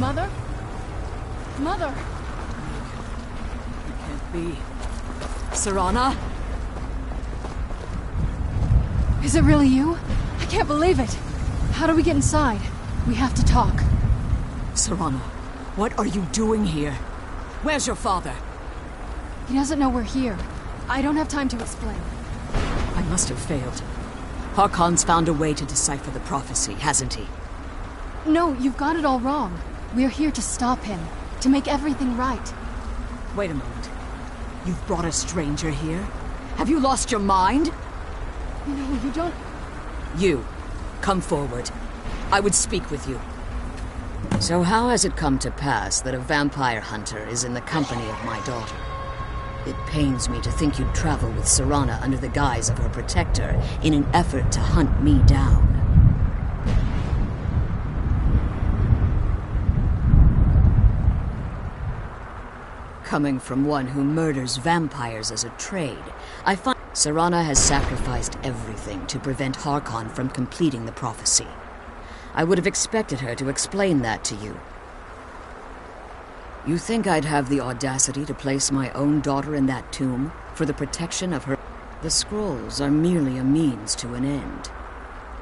Mother? Mother! It can't be. Serana? Is it really you? I can't believe it. How do we get inside? We have to talk. Serana, what are you doing here? Where's your father? He doesn't know we're here. I don't have time to explain. I must have failed. Harkon's found a way to decipher the prophecy, hasn't he? No, you've got it all wrong. We're here to stop him, to make everything right. Wait a moment. You've brought a stranger here? Have you lost your mind? No, you don't... You, come forward. I would speak with you. So how has it come to pass that a vampire hunter is in the company of my daughter? It pains me to think you'd travel with Serana under the guise of her protector in an effort to hunt me down. Coming from one who murders vampires as a trade, I find Serana has sacrificed everything to prevent Harkon from completing the prophecy. I would have expected her to explain that to you. You think I'd have the audacity to place my own daughter in that tomb for the protection of her? The scrolls are merely a means to an end.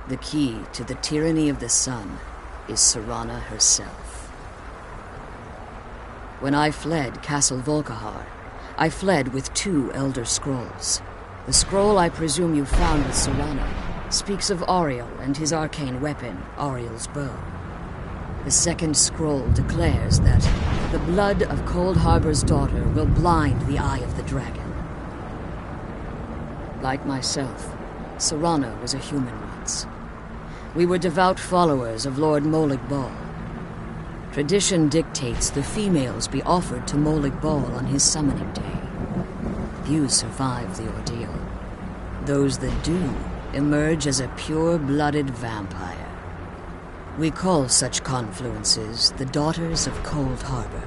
The key to the tyranny of the sun is Serana herself. When I fled Castle Volkihar, I fled with 2 Elder Scrolls. The scroll I presume you found with Serana speaks of Auriel and his arcane weapon, Auriel's bow. The second scroll declares that the blood of Cold Harbor's daughter will blind the eye of the dragon. Like myself, Serana was a human once. We were devout followers of Lord Molig Bal. Tradition dictates the females be offered to Molig Bal on his summoning day. Few survive the ordeal. Those that do emerge as a pure-blooded vampire. We call such confluences the Daughters of Cold Harbor.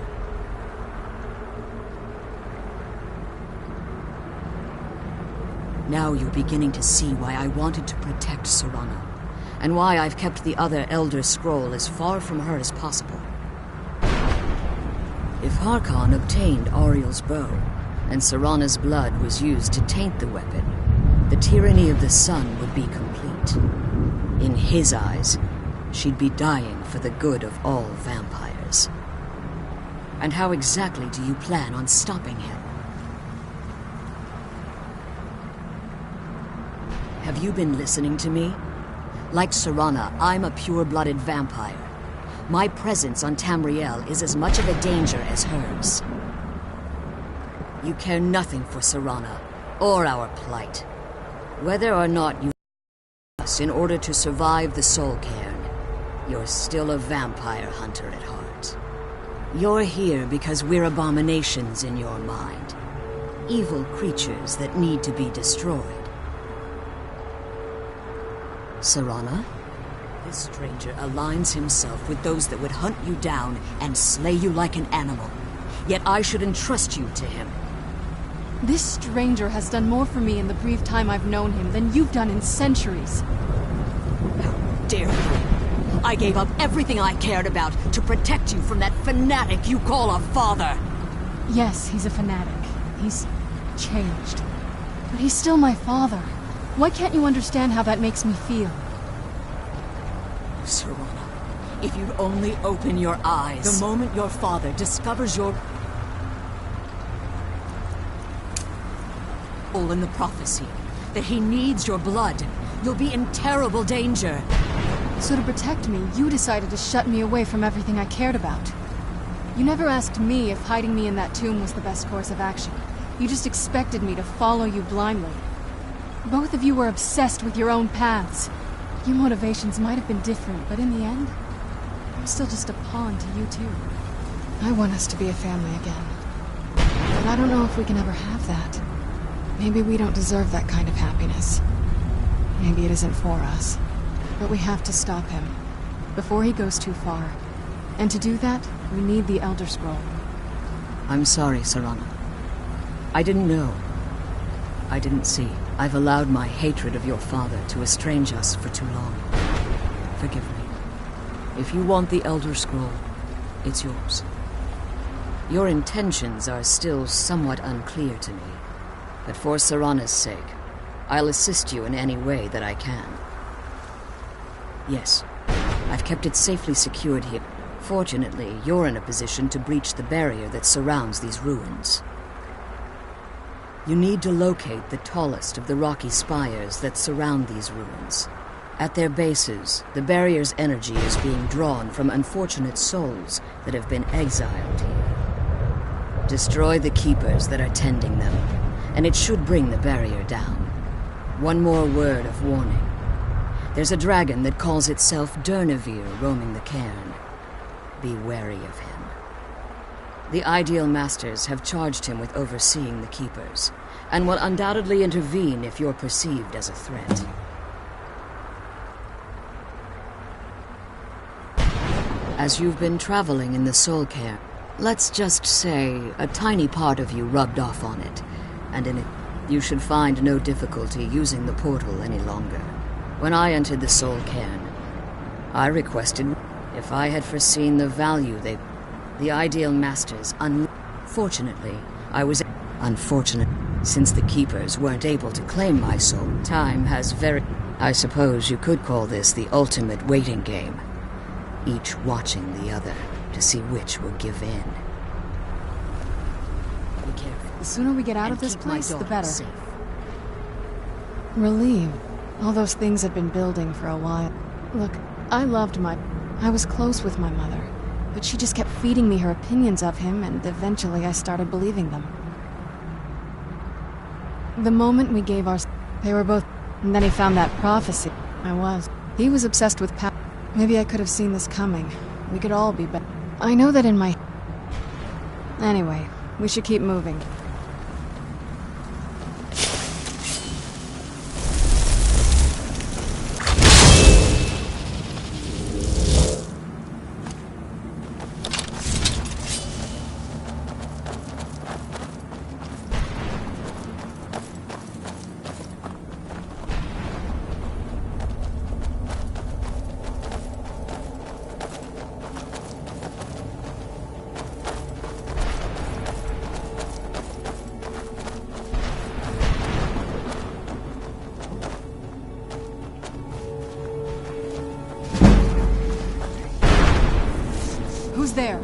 Now you're beginning to see why I wanted to protect Serana, and why I've kept the other Elder Scroll as far from her as possible. If Harkon obtained Auriel's bow, and Serana's blood was used to taint the weapon, the tyranny of the sun would be complete. In his eyes, she'd be dying for the good of all vampires. And how exactly do you plan on stopping him? Have you been listening to me? Like Serana, I'm a pure-blooded vampire. My presence on Tamriel is as much of a danger as hers. You care nothing for Serana, or our plight. Whether or not you us in order to survive the Soul Cairn, you're still a vampire hunter at heart. You're here because we're abominations in your mind. Evil creatures that need to be destroyed. Serana? This stranger aligns himself with those that would hunt you down and slay you like an animal. Yet I should entrust you to him. This stranger has done more for me in the brief time I've known him than you've done in centuries. How dare you! I gave up everything I cared about to protect you from that fanatic you call a father! Yes, he's a fanatic. He's changed. But he's still my father. Why can't you understand how that makes me feel? Serana, if you'd only open your eyes. The moment your father discovers your role in the prophecy, that he needs your blood, you'll be in terrible danger. So to protect me, you decided to shut me away from everything I cared about. You never asked me if hiding me in that tomb was the best course of action. You just expected me to follow you blindly. Both of you were obsessed with your own paths. Your motivations might have been different, but in the end, I'm still just a pawn to you two. I want us to be a family again. But I don't know if we can ever have that. Maybe we don't deserve that kind of happiness. Maybe it isn't for us. But we have to stop him, before he goes too far. And to do that, we need the Elder Scroll. I'm sorry, Serana. I didn't know. I didn't see. I've allowed my hatred of your father to estrange us for too long. Forgive me. If you want the Elder Scroll, it's yours. Your intentions are still somewhat unclear to me, but for Serana's sake, I'll assist you in any way that I can. Yes, I've kept it safely secured here. Fortunately, you're in a position to breach the barrier that surrounds these ruins. You need to locate the tallest of the rocky spires that surround these ruins. At their bases, the barrier's energy is being drawn from unfortunate souls that have been exiled here. Destroy the keepers that are tending them, and it should bring the barrier down. One more word of warning. There's a dragon that calls itself Durnevere roaming the cairn. Be wary of him. The Ideal Masters have charged him with overseeing the keepers, and will undoubtedly intervene if you're perceived as a threat. As you've been traveling in the Soul Cairn, let's just say a tiny part of you rubbed off on it, and in it, you should find no difficulty using the portal any longer. When I entered the Soul Cairn, I requested if I had foreseen the value the Ideal Masters Fortunately, I was unfortunate, since the Keepers weren't able to claim my soul. Time has I suppose you could call this the ultimate waiting game, each watching the other to see which will give in. Be careful. The sooner we get out of this place, the better. Relieved. All those things had been building for a while. Look, I was close with my mother, but she just kept feeding me her opinions of him, and eventually I started believing them. The moment we gave they were both... And then he found that prophecy. He was obsessed with power. Maybe I could have seen this coming. We could all be better. I know that in my... Anyway, we should keep moving. Who's there?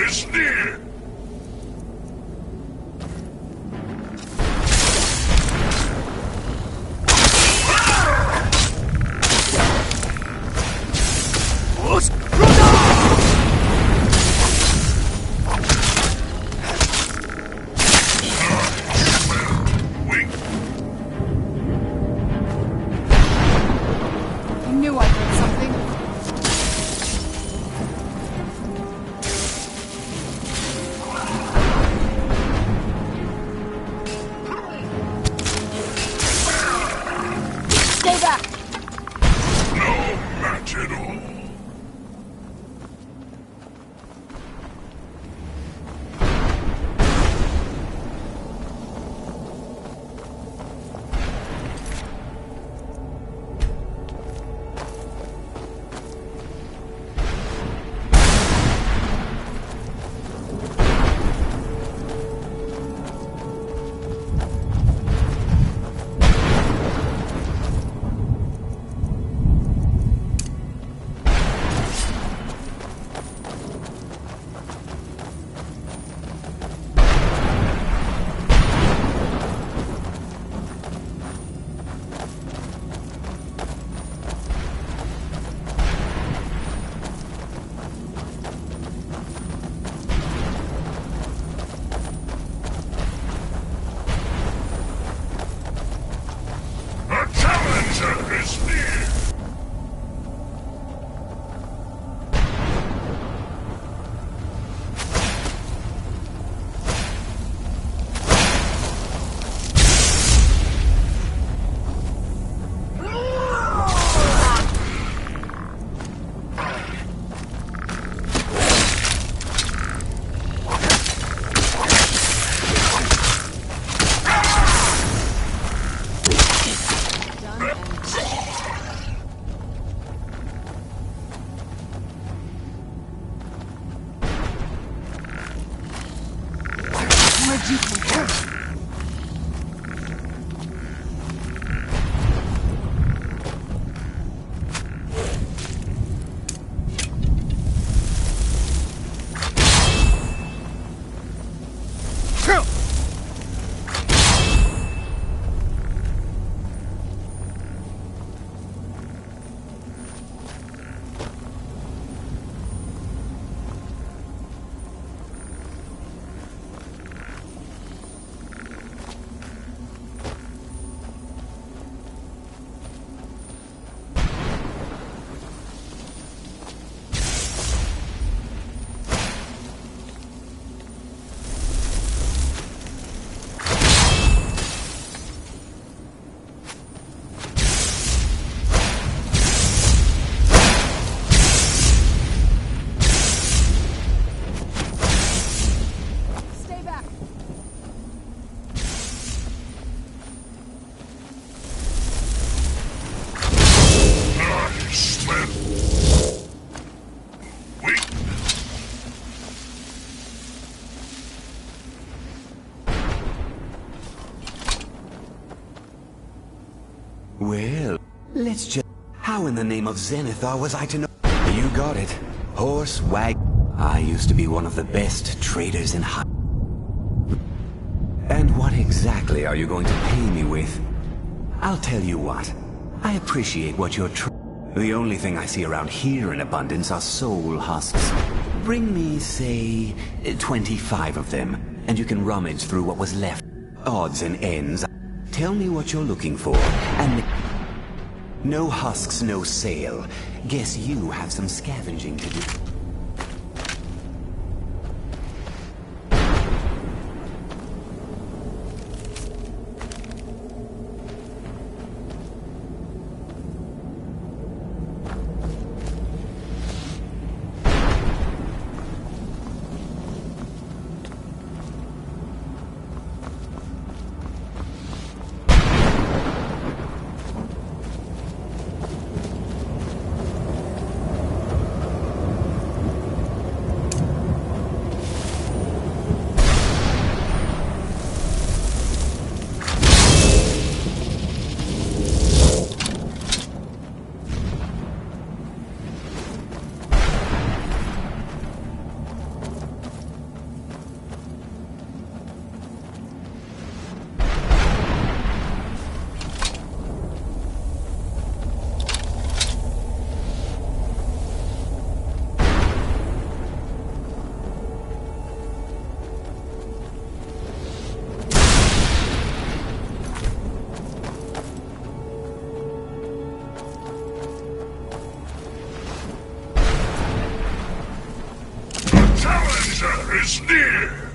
is near! I knew I heard something. Stay back! No match at all. A challenger is near! Done and where'd you come from? Stay back! Nice, man. Wait. Well, let's just... How in the name of Zenithar was I to know? You got it. Horse, wag... I used to be one of the best traders in High... And what exactly are you going to pay me with? I'll tell you what. I appreciate what you're The only thing I see around here in abundance are soul husks. Bring me, say, 25 of them, and you can rummage through what was left. Odds and ends. Tell me what you're looking for, and... No husks, no sale. Guess you have some scavenging to do. is near!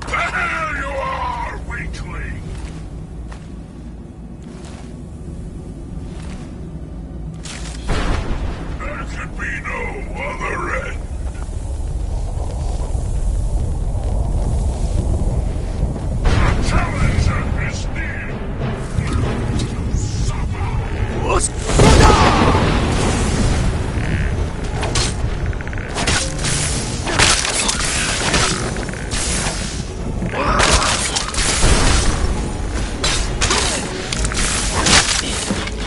There you are, weakling! There could be no other end. The challenger is near!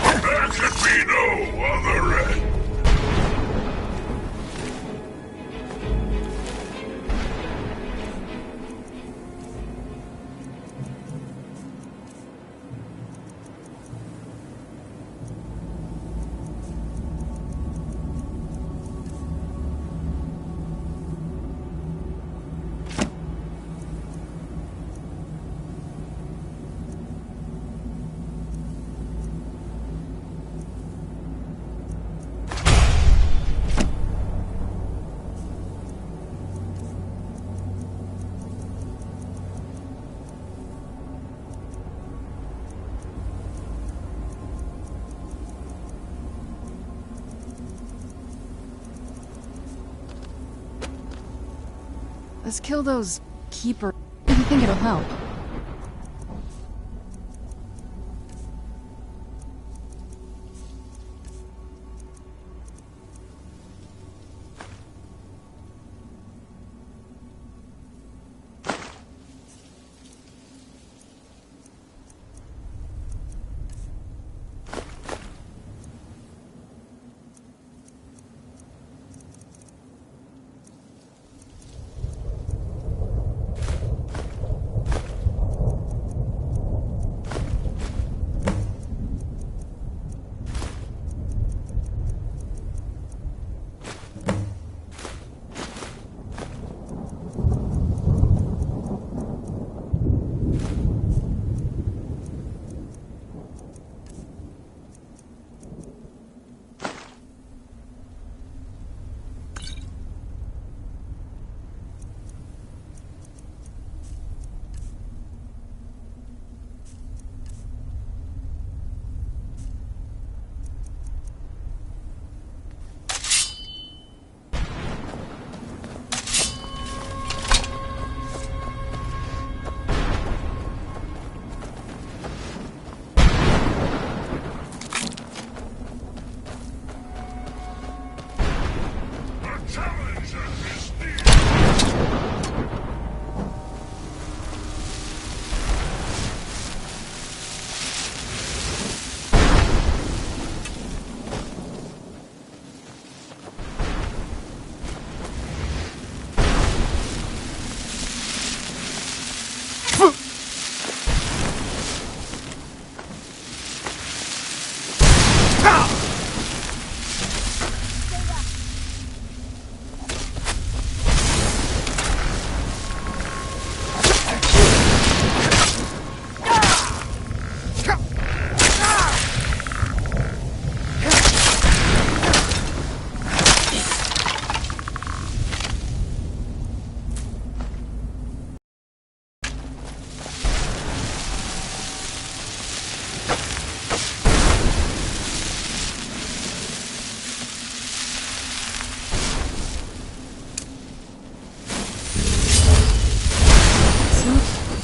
There could be no other end. Let's kill those keepers. Do you think it'll help?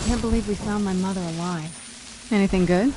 Can't believe we found my mother alive. Anything good?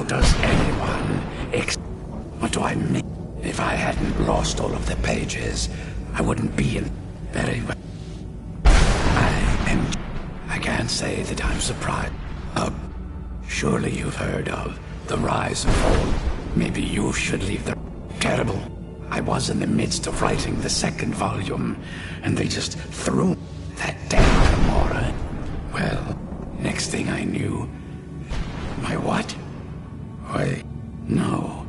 How does anyone what do I mean? If I hadn't lost all of the pages, I wouldn't be in very well. I can't say that I'm surprised. Surely you've heard of the rise and fall. Maybe you should leave the terrible. I was in the midst of writing the second volume, and they just threw that damn Gamora. Well, next thing I knew... My what? Why, no.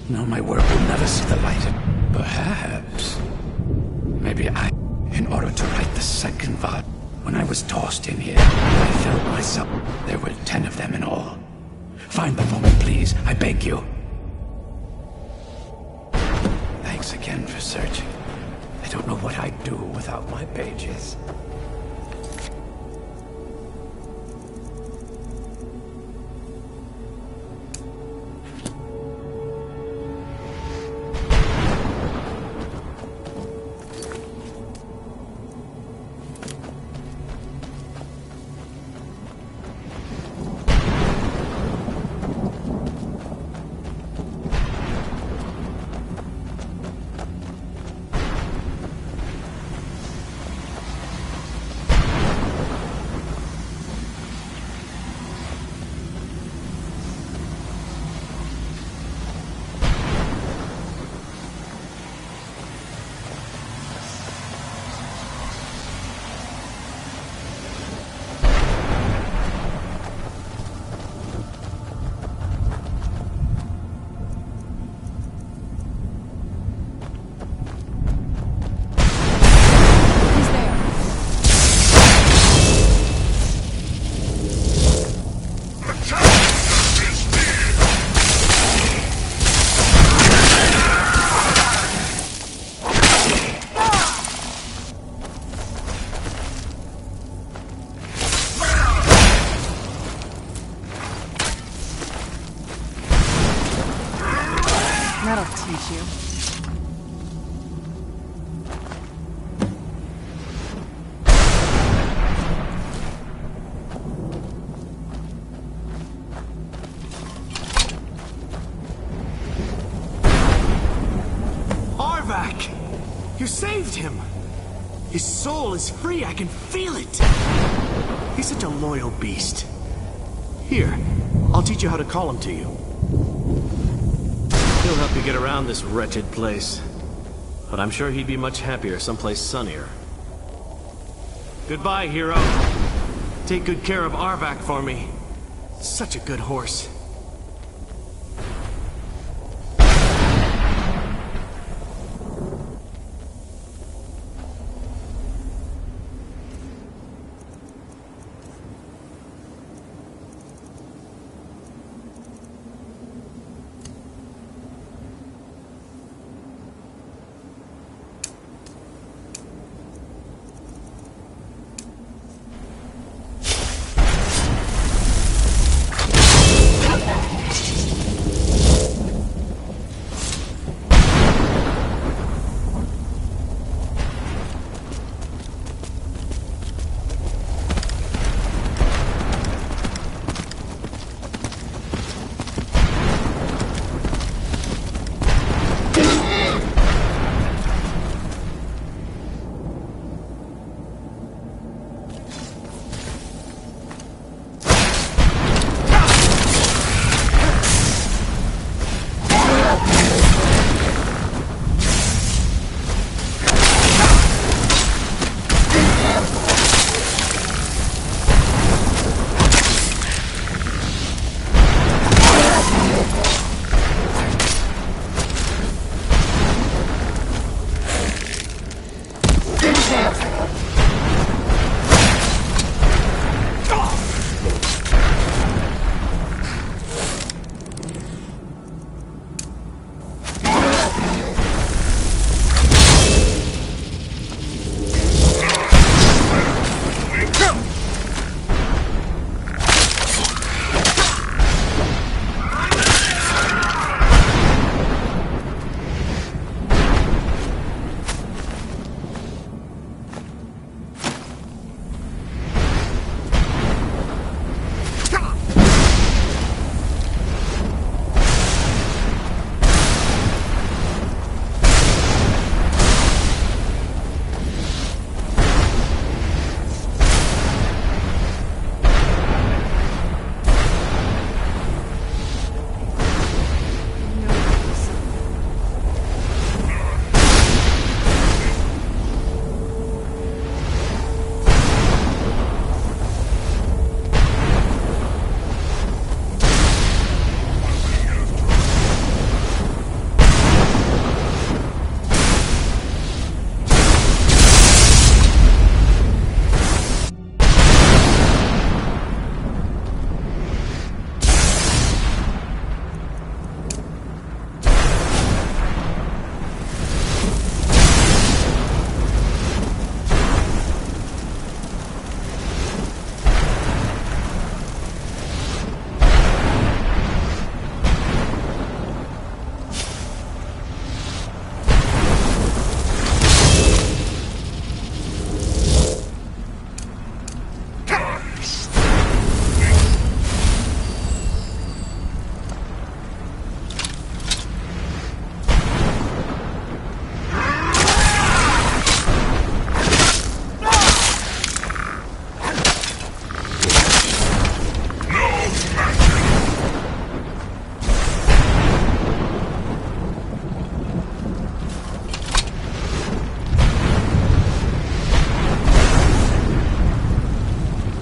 No, my work will never see the light of... Perhaps... Maybe in order to write the second volume, when I was tossed in here, I felt myself... There were 10 of them in all. Find them for me, please. I beg you. Thanks again for searching. I don't know what I'd do without my pages. That'll teach you. Arvak! You saved him! His soul is free, I can feel it! He's such a loyal beast. Here, I'll teach you how to call him to you. He'll help you get around this wretched place. But I'm sure he'd be much happier someplace sunnier. Goodbye, hero. Take good care of Arvak for me. Such a good horse.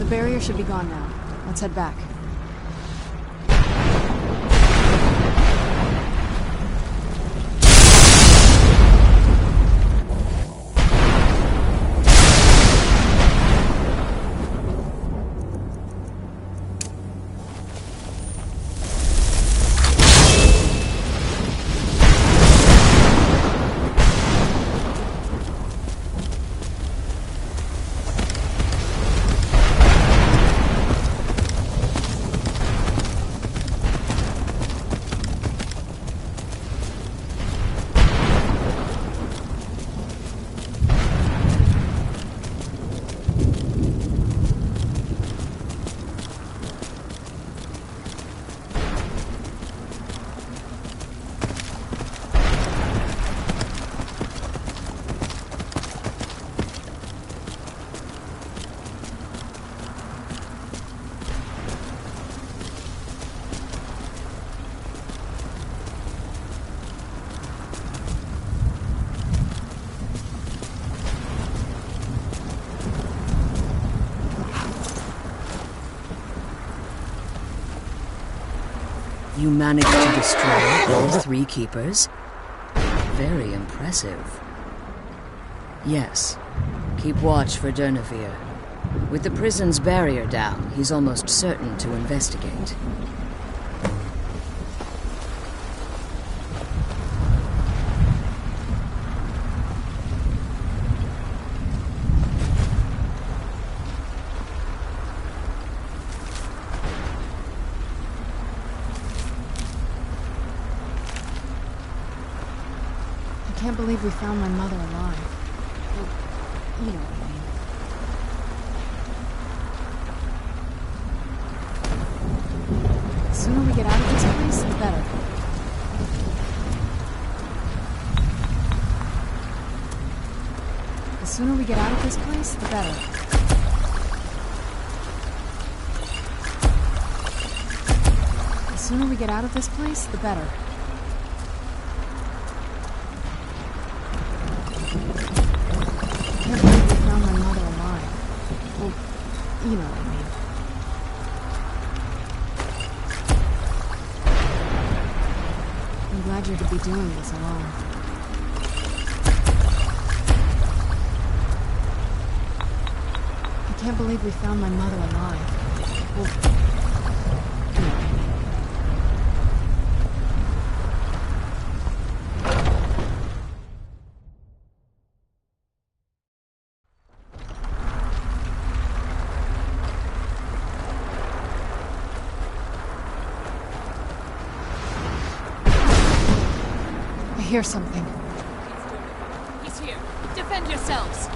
barrier should be gone now. Let's head back. You managed to destroy all 3 keepers? Very impressive. Yes. Keep watch for Durnevere. With the prison's barrier down, he's almost certain to investigate. I can't believe we found my mother alive. Well, you know what I mean. The sooner we get out of this place, the better. The sooner we get out of this place, the better. The sooner we get out of this place, the better. I can't believe we found my mother alive. Well, you know what I mean. I'm glad you're to be doing this alone. I can't believe we found my mother alive. Well, you know what I mean. I hear something. He's here. Defend yourselves.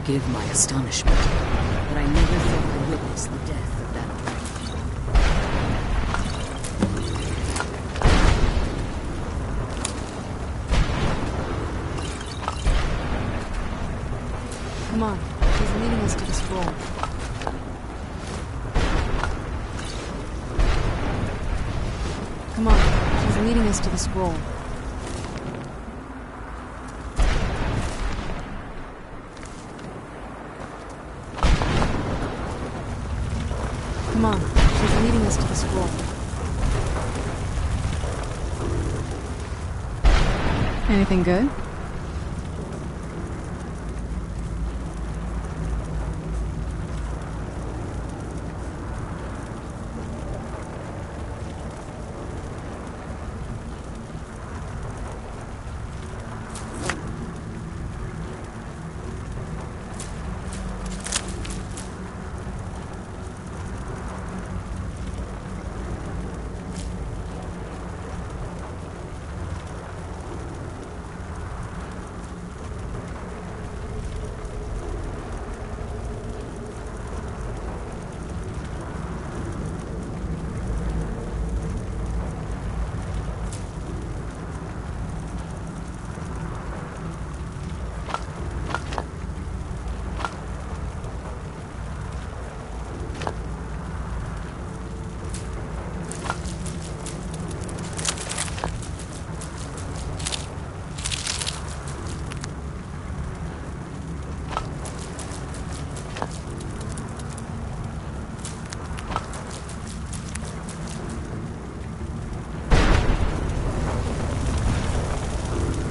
Forgive my astonishment, but I never thought I'd witness the death of that dragon. Come on, she's leading us to the scroll. Come on, she's leading us to the scroll. Come on, she's leading us to the scroll. Anything good?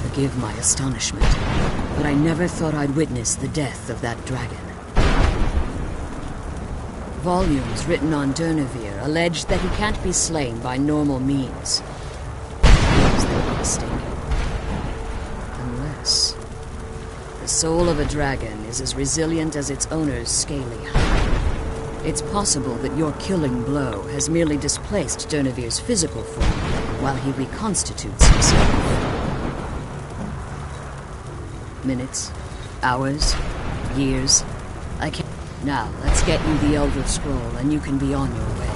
Forgive my astonishment, but I never thought I'd witness the death of that dragon. Volumes written on Durnevere allege that he can't be slain by normal means. Perhaps they were mistaken. Unless the soul of a dragon is as resilient as its owner's scaly hide. It's possible that your killing blow has merely displaced Durnevere's physical form while he reconstitutes himself. Minutes, hours, years. I can't. Now, let's get you the Elder Scroll and you can be on your way.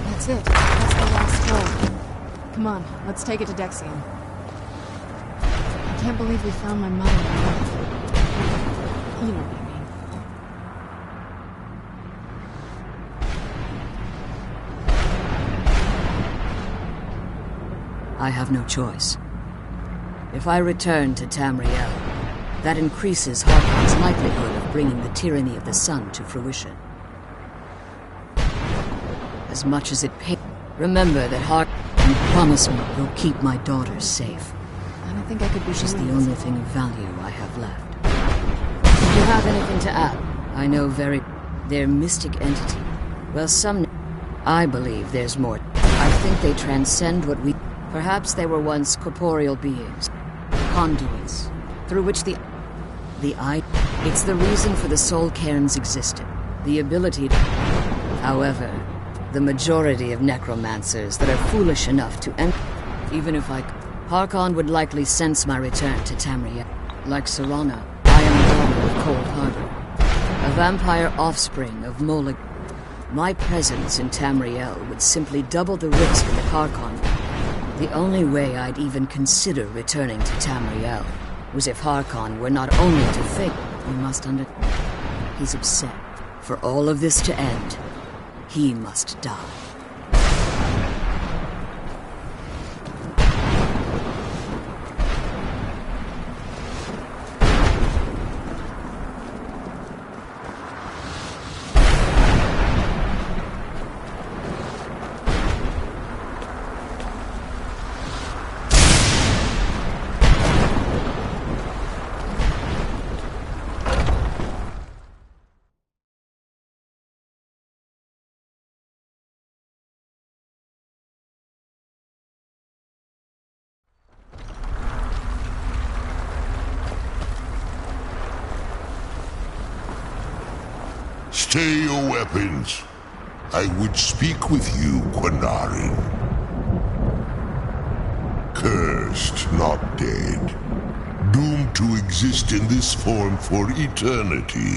That's it. That's the last scroll. Come on, let's take it to Dexion. I can't believe we found my mother alive. You know what I mean. I have no choice. If I return to Tamriel, that increases Harkon's likelihood of bringing the tyranny of the sun to fruition. As much as it pays, remember that Harkon and promise me you'll keep my daughters safe. I don't think I could be Which is the doing only this thing of alone. value I have left. If you have anything to add, I know their mystic entity. Well, I believe there's more. I think they transcend what we... Perhaps they were once corporeal beings. Conduits, through which the eye... It's the reason for the soul cairns existed. The ability to... However, the majority of necromancers that are foolish enough to enter... Even if Harkon would likely sense my return to Tamriel. Like Serana, I am a daughter of Cold Harbor, a vampire offspring of Molag. My presence in Tamriel would simply double the risk that Harkon. The only way I'd even consider returning to Tamriel was if Harkon were not only to fake. You must He's upset. For all of this to end, he must die. Stay your weapons. I would speak with you, Quinarin. Cursed, not dead. Doomed to exist in this form for eternity.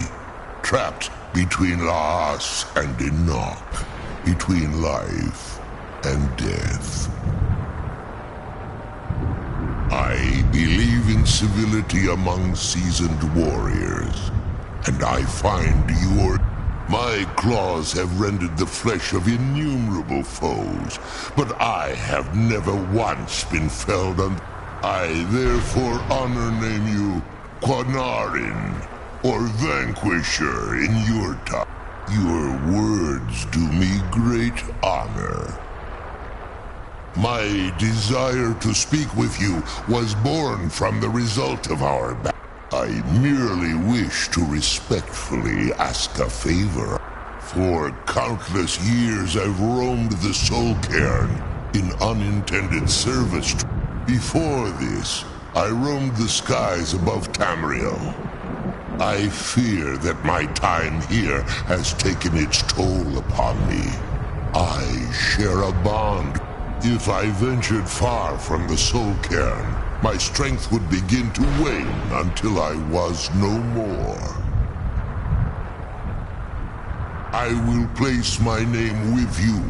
Trapped between Laas and Enoch. Between life and death. I believe in civility among seasoned warriors. And I find my claws have rendered the flesh of innumerable foes, but I have never once been felled on. I therefore name you Quinarin, or Vanquisher in your tongue. Your words do me great honor. My desire to speak with you was born from the result of our battle. I merely wish to respectfully ask a favor. For countless years I've roamed the Soul Cairn in unintended service. Before this, I roamed the skies above Tamriel. I fear that my time here has taken its toll upon me. I share a bond. If I ventured far from the Soul Cairn, my strength would begin to wane until I was no more. I will place my name with you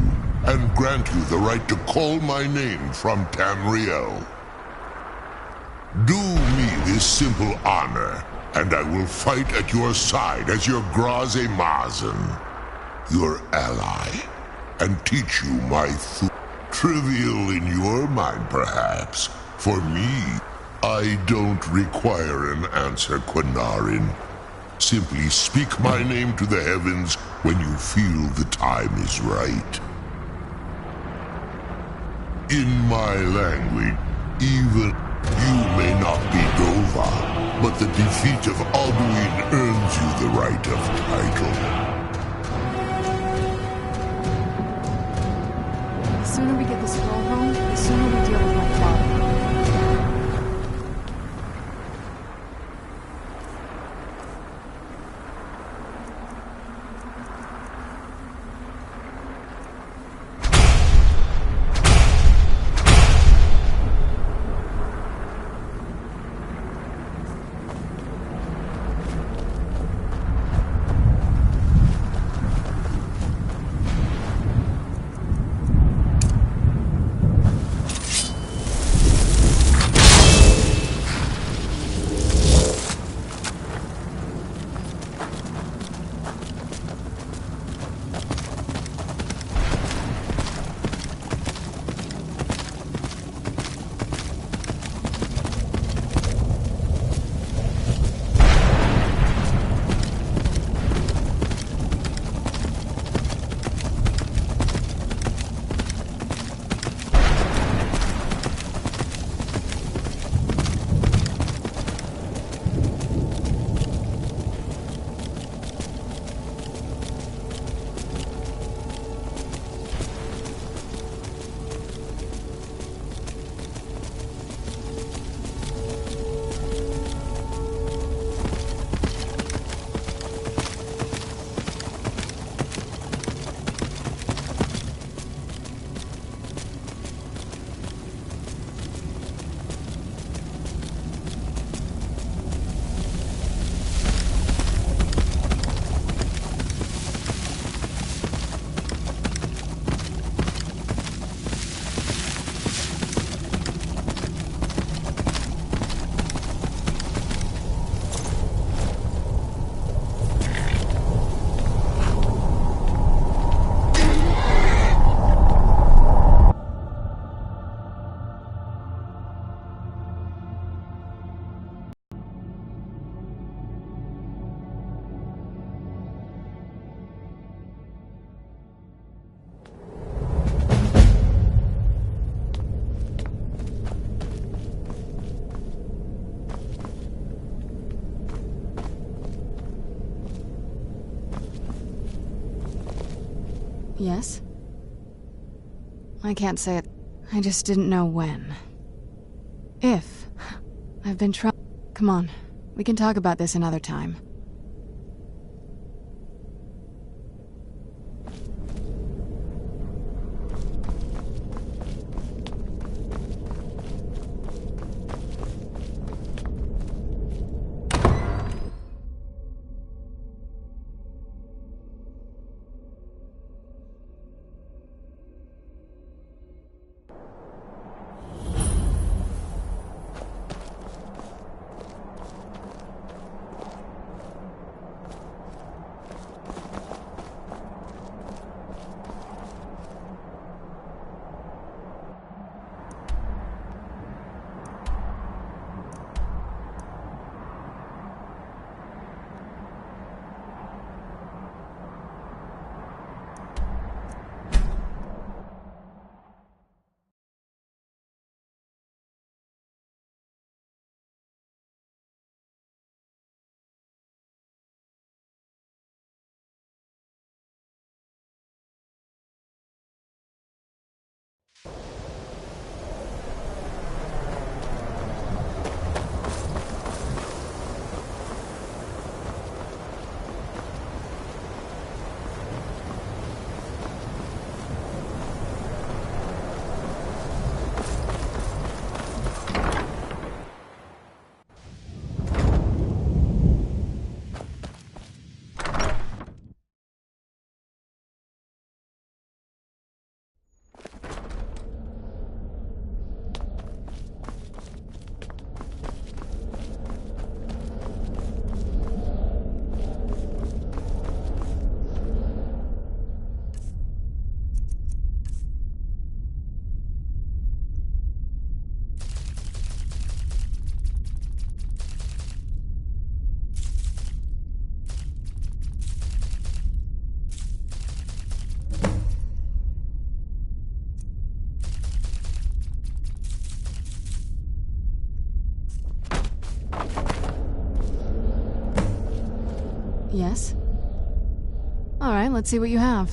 and grant you the right to call my name from Tamriel. Do me this simple honor, and I will fight at your side as your Graze Mazen, your ally, and teach you my trivial in your mind, perhaps. For me, I don't require an answer, Quinarin. Simply speak my name to the heavens when you feel the time is right. In my language, even you may not be Dova, but the defeat of Alduin earns you the right of title. The sooner we get this girl home, the sooner we deal with my father. Yes? I can't say it. I just didn't know when. If. I've been trying. Come on. We can talk about this another time. Yes? Alright, let's see what you have.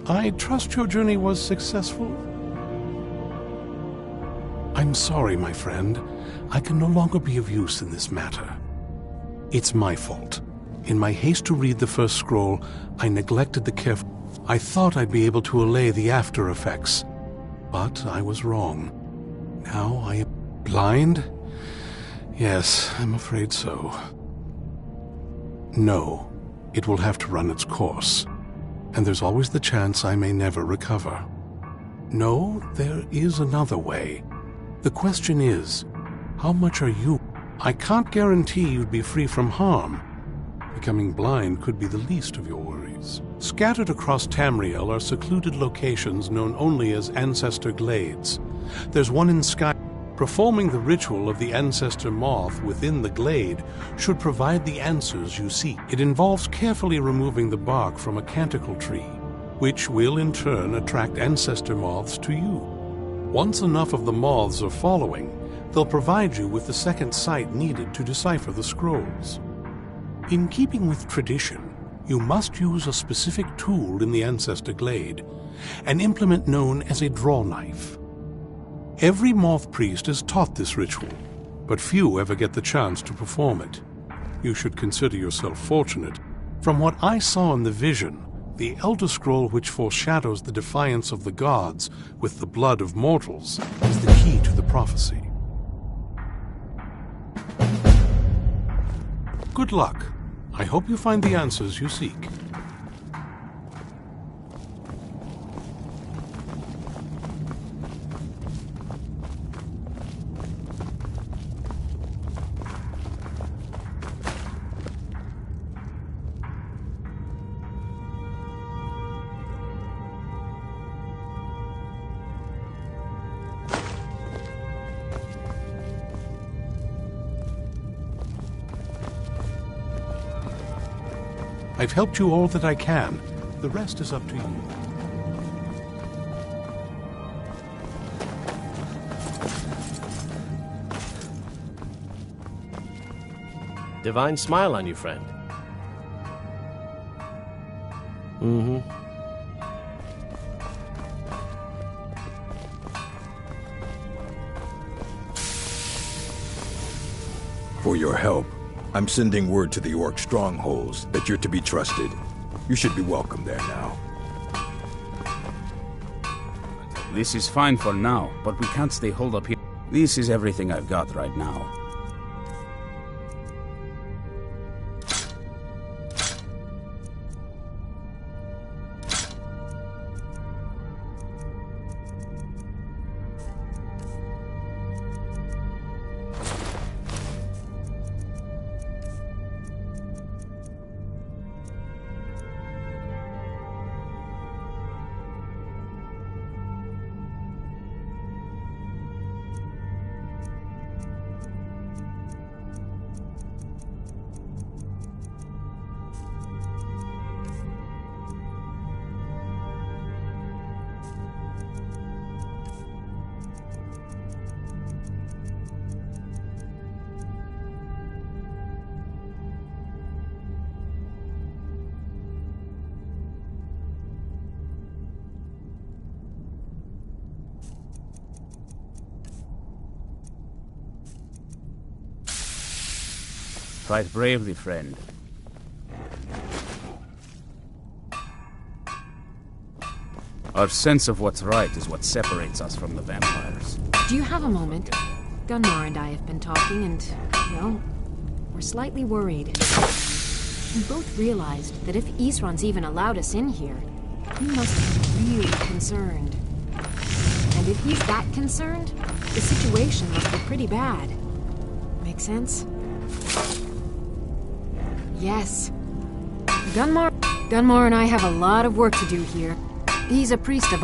I trust your journey was successful? I'm sorry, my friend. I can no longer be of use in this matter. It's my fault. In my haste to read the first scroll, I neglected the careful... I thought I'd be able to allay the after effects, but I was wrong. Now I am blind? Yes, I'm afraid so. No, it will have to run its course, and there's always the chance I may never recover. No, there is another way. The question is, how much are you? I can't guarantee you'd be free from harm. Becoming blind could be the least of your worries. Scattered across Tamriel are secluded locations known only as Ancestor Glades. There's one in Sky. Performing the ritual of the Ancestor Moth within the glade should provide the answers you seek. It involves carefully removing the bark from a canticle tree, which will in turn attract Ancestor Moths to you. Once enough of the moths are following, they'll provide you with the second sight needed to decipher the scrolls. In keeping with tradition, you must use a specific tool in the Ancestor Glade, an implement known as a draw knife. Every moth priest is taught this ritual, but few ever get the chance to perform it. You should consider yourself fortunate. From what I saw in the vision, the Elder Scroll which foreshadows the defiance of the gods with the blood of mortals is the key to the prophecy. Good luck. I hope you find the answers you seek. I've helped you all that I can. The rest is up to you. Divine smile on you, friend. Mm-hmm. For your help, I'm sending word to the Orc strongholds that you're to be trusted. You should be welcome there now. This is fine for now, but we can't stay holed up here. This is everything I've got right now. Fight bravely, friend. Our sense of what's right is what separates us from the vampires. Do you have a moment? Gunmar and I have been talking and, well, we're slightly worried. We both realized that if Isran's even allowed us in here, he must be really concerned. And if he's that concerned, the situation must be pretty bad. Make sense? Yes. Gunmar and I have a lot of work to do here. He's a priest of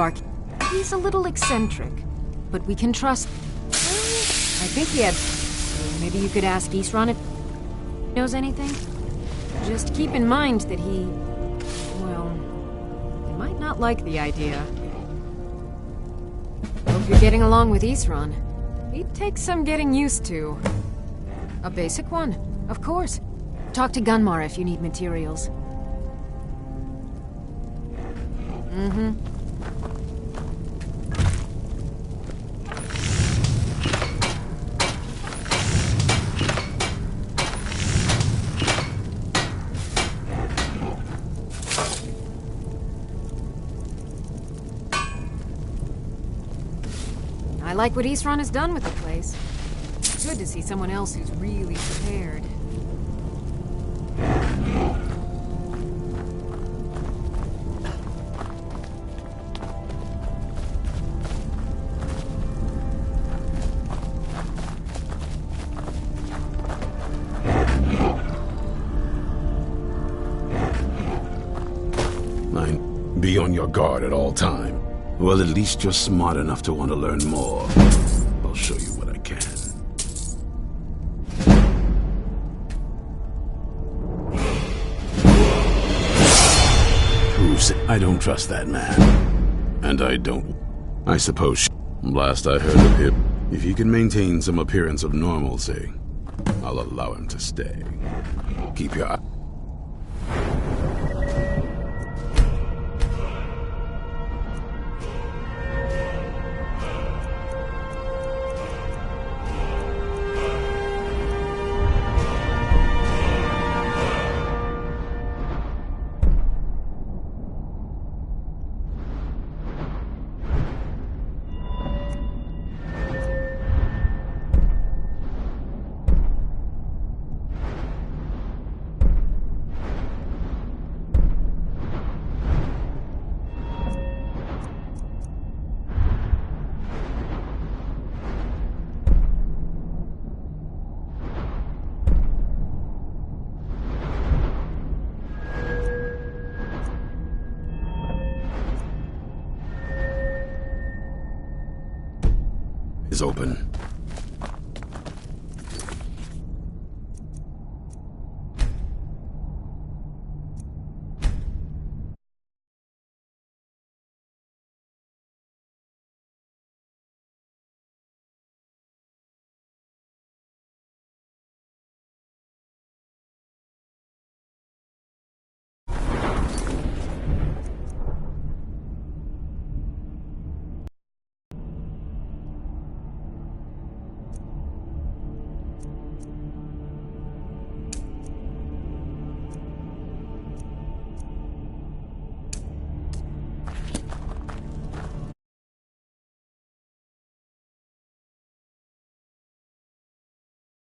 He's a little eccentric, but we can trust... I think he had... Maybe you could ask Isran if he knows anything? Just keep in mind that he... Well... He might not like the idea. Hope you're getting along with Isran. He'd take some getting used to. A basic one, of course. Talk to Gunmar if you need materials. Mm-hmm. I like what Eastron has done with the place. It's good to see someone else who's really prepared. Be on your guard at all time. Well, at least you're smart enough to want to learn more. I'll show you what I can. Proves it. I don't trust that man. And I don't... I suppose... Last I heard of him, if he can maintain some appearance of normalcy, I'll allow him to stay. Keep your eye... is open.